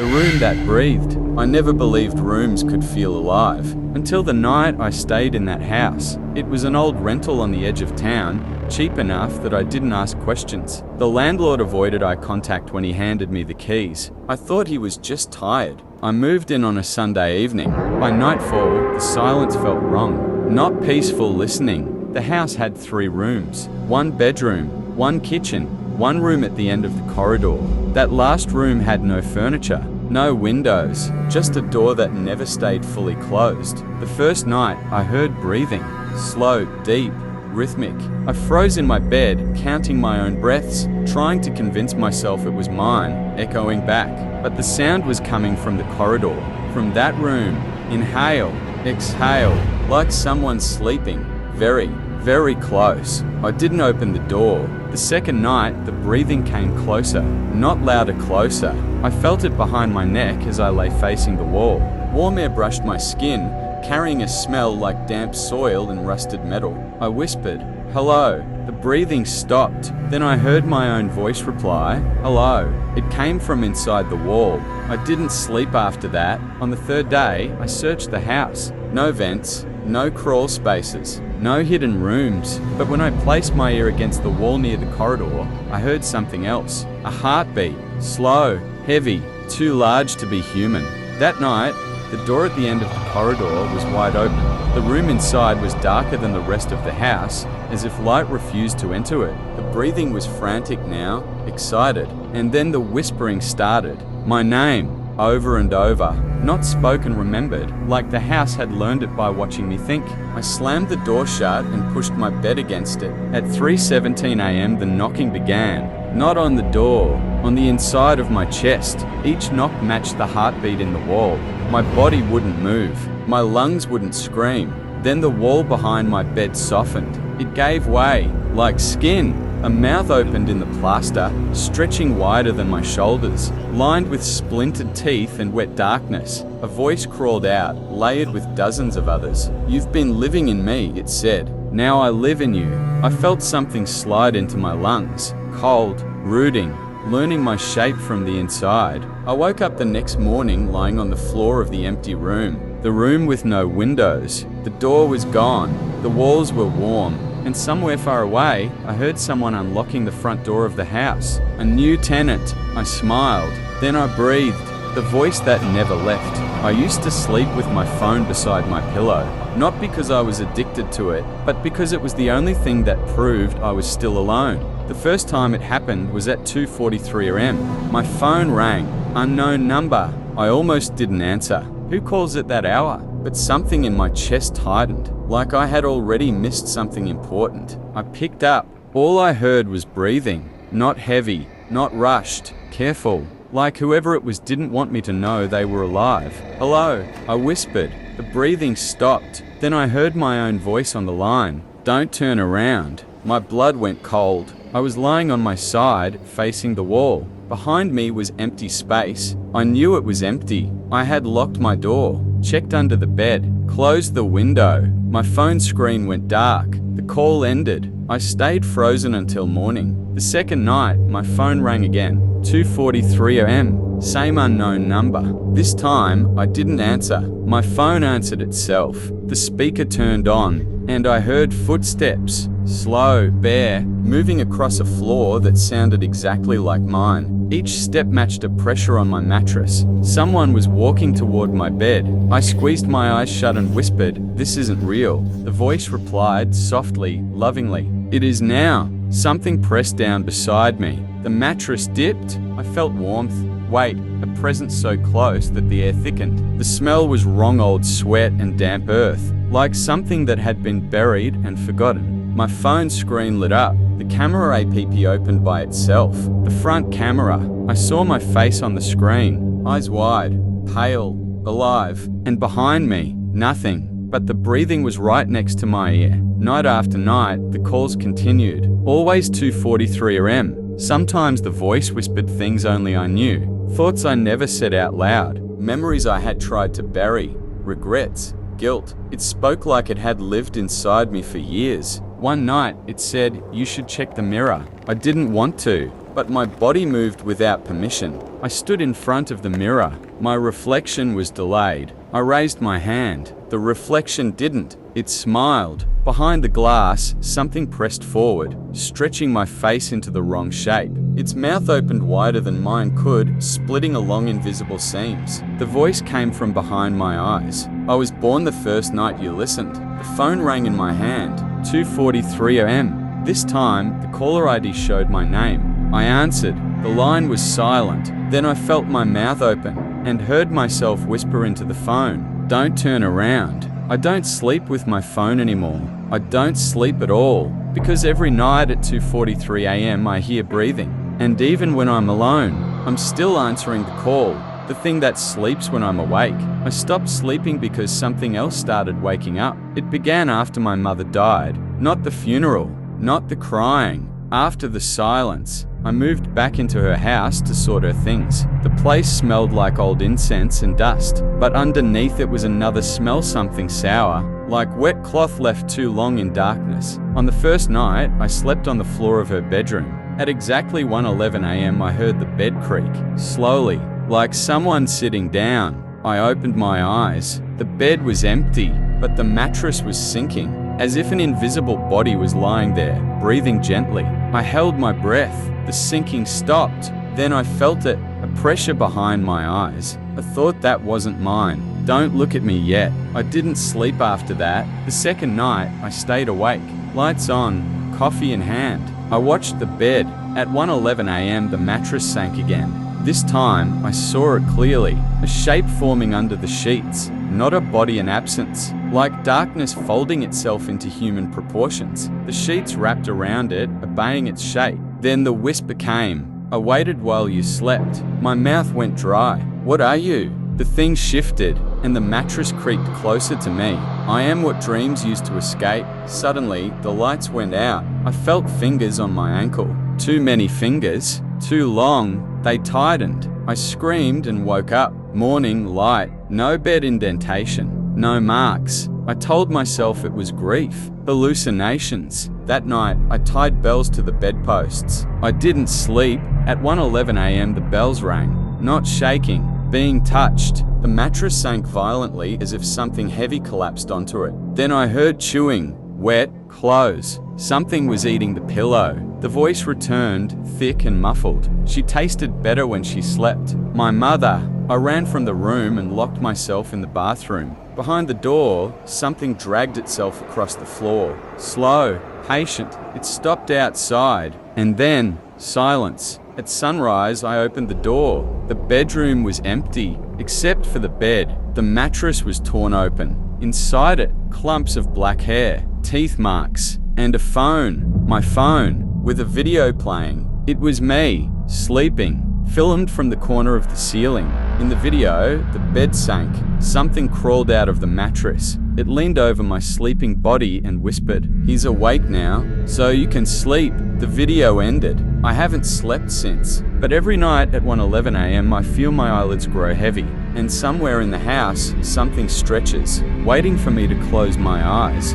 the room that breathed. I never believed rooms could feel alive, until the night I stayed in that house. It was an old rental on the edge of town, cheap enough that I didn't ask questions. The landlord avoided eye contact when he handed me the keys. I thought he was just tired. I moved in on a Sunday evening. By nightfall, the silence felt wrong. Not peaceful listening. The house had 3 rooms, 1 bedroom, 1 kitchen, 1 room at the end of the corridor. That last room had no furniture, no windows, just a door that never stayed fully closed. The first night, I heard breathing, slow, deep, rhythmic. I froze in my bed, counting my own breaths, trying to convince myself it was mine, echoing back. But the sound was coming from the corridor, from that room. Inhale, exhale, like someone sleeping, very, very close. I didn't open the door. The second night, the breathing came closer, not louder, closer. I felt it behind my neck as I lay facing the wall. Warm air brushed my skin, carrying a smell like damp soil and rusted metal. I whispered, "Hello." The breathing stopped. Then I heard my own voice reply, "Hello." It came from inside the wall. I didn't sleep after that. On the third day, I searched the house. No vents, no crawl spaces, no hidden rooms. But when I placed my ear against the wall near the corridor, I heard something else. A heartbeat, slow, heavy, too large to be human. That night, the door at the end of the corridor was wide open. The room inside was darker than the rest of the house, as if light refused to enter it. The breathing was frantic now, excited, and then the whispering started. My name, over and over, not spoken, remembered, like the house had learned it by watching me think. I slammed the door shut and pushed my bed against it. At 3:17 a.m. the knocking began. Not on the door, on the inside of my chest. Each knock matched the heartbeat in the wall. My body wouldn't move. My lungs wouldn't scream. Then the wall behind my bed softened. It gave way, like skin. A mouth opened in the plaster, stretching wider than my shoulders, lined with splintered teeth and wet darkness. A voice crawled out, layered with dozens of others. "You've been living in me," it said. "Now I live in you." I felt something slide into my lungs, cold, rooting, learning my shape from the inside. I woke up the next morning lying on the floor of the empty room. The room with no windows. The door was gone. The walls were warm. And somewhere far away, I heard someone unlocking the front door of the house. A new tenant. I smiled. Then I breathed. The voice that never left. I used to sleep with my phone beside my pillow. Not because I was addicted to it, but because it was the only thing that proved I was still alone. The first time it happened was at 2:43 a.m. My phone rang. Unknown number. I almost didn't answer. Who calls at that hour? But something in my chest tightened, like I had already missed something important. I picked up. All I heard was breathing. Not heavy, not rushed, careful, like whoever it was didn't want me to know they were alive. "Hello," I whispered. The breathing stopped. Then I heard my own voice on the line. "Don't turn around." My blood went cold. I was lying on my side, facing the wall. Behind me was empty space. I knew it was empty. I had locked my door, checked under the bed, closed the window. My phone screen went dark. The call ended. I stayed frozen until morning. The second night, my phone rang again. 2:43 a.m. Same unknown number. This time, I didn't answer. My phone answered itself. The speaker turned on, and I heard footsteps. Slow, bare, moving across a floor that sounded exactly like mine. Each step matched a pressure on my mattress. Someone was walking toward my bed. I squeezed my eyes shut and whispered, "This isn't real." The voice replied, softly, lovingly, "It is now." Something pressed down beside me. The mattress dipped. I felt warmth, weight, a presence so close that the air thickened. The smell was wrong old sweat and damp earth, like something that had been buried and forgotten. My phone screen lit up. The camera app opened by itself. The front camera. I saw my face on the screen, eyes wide, pale, alive. And behind me, nothing. But the breathing was right next to my ear. Night after night, the calls continued. Always 2:43 a.m. Sometimes the voice whispered things only I knew. Thoughts I never said out loud. Memories I had tried to bury. Regrets. Guilt. It spoke like it had lived inside me for years. One night, it said, "You should check the mirror." I didn't want to. but my body moved without permission. I stood in front of the mirror. My reflection was delayed. I raised my hand. The reflection didn't. It smiled. Behind the glass, something pressed forward, stretching my face into the wrong shape. Its mouth opened wider than mine could, splitting along invisible seams. The voice came from behind my eyes. I was born the first night you listened. The phone rang in my hand. 2:43 a.m. This time, the caller ID showed my name. I answered. The line was silent. Then I felt my mouth open and heard myself whisper into the phone, "Don't turn around." I don't sleep with my phone anymore. I don't sleep at all, because every night at 2:43 a.m. I hear breathing. And even when I'm alone, I'm still answering the call, the thing that sleeps when I'm awake. I stopped sleeping because something else started waking up. It began after my mother died. Not the funeral, not the crying. After the silence, I moved back into her house to sort her things. The place smelled like old incense and dust, but underneath it was another smell, something sour, like wet cloth left too long in darkness. On the first night, I slept on the floor of her bedroom. At exactly 1:11 a.m. I heard the bed creak, slowly, like someone sitting down. I opened my eyes. The bed was empty, but the mattress was sinking, as if an invisible body was lying there, breathing gently. I held my breath. The sinking stopped. Then I felt it, a pressure behind my eyes. I thought that wasn't mine. Don't look at me yet. I didn't sleep after that. The second night, I stayed awake, lights on, coffee in hand. I watched the bed. At 1:11 a.m. the mattress sank again. This time, I saw it clearly, a shape forming under the sheets, not a body in absence, like darkness folding itself into human proportions. The sheets wrapped around it, obeying its shape. Then the whisper came. I waited while you slept. My mouth went dry. What are you? The thing shifted, and the mattress creaked closer to me. I am what dreams used to escape. Suddenly, the lights went out. I felt fingers on my ankle. Too many fingers. Too long. They tightened. I screamed and woke up. Morning light. No bed indentation. No marks. I told myself it was grief. Hallucinations. That night, I tied bells to the bedposts. I didn't sleep. At 1:11 a.m. the bells rang. Not shaking. Being touched. The mattress sank violently as if something heavy collapsed onto it. Then I heard chewing. Wet clothes. Something was eating the pillow. The voice returned, thick and muffled. She tasted better when she slept. My mother. I ran from the room and locked myself in the bathroom. Behind the door, something dragged itself across the floor. Slow, patient. It stopped outside. And then, silence. At sunrise, I opened the door. The bedroom was empty, except for the bed. The mattress was torn open. Inside it, clumps of black hair, teeth marks, and a phone. My phone, with a video playing. It was me, sleeping, filmed from the corner of the ceiling. In the video, the bed sank. Something crawled out of the mattress. It leaned over my sleeping body and whispered, "He's awake now, so you can sleep." The video ended. I haven't slept since, but every night at 1:11 a.m. I feel my eyelids grow heavy, and somewhere in the house, something stretches, waiting for me to close my eyes.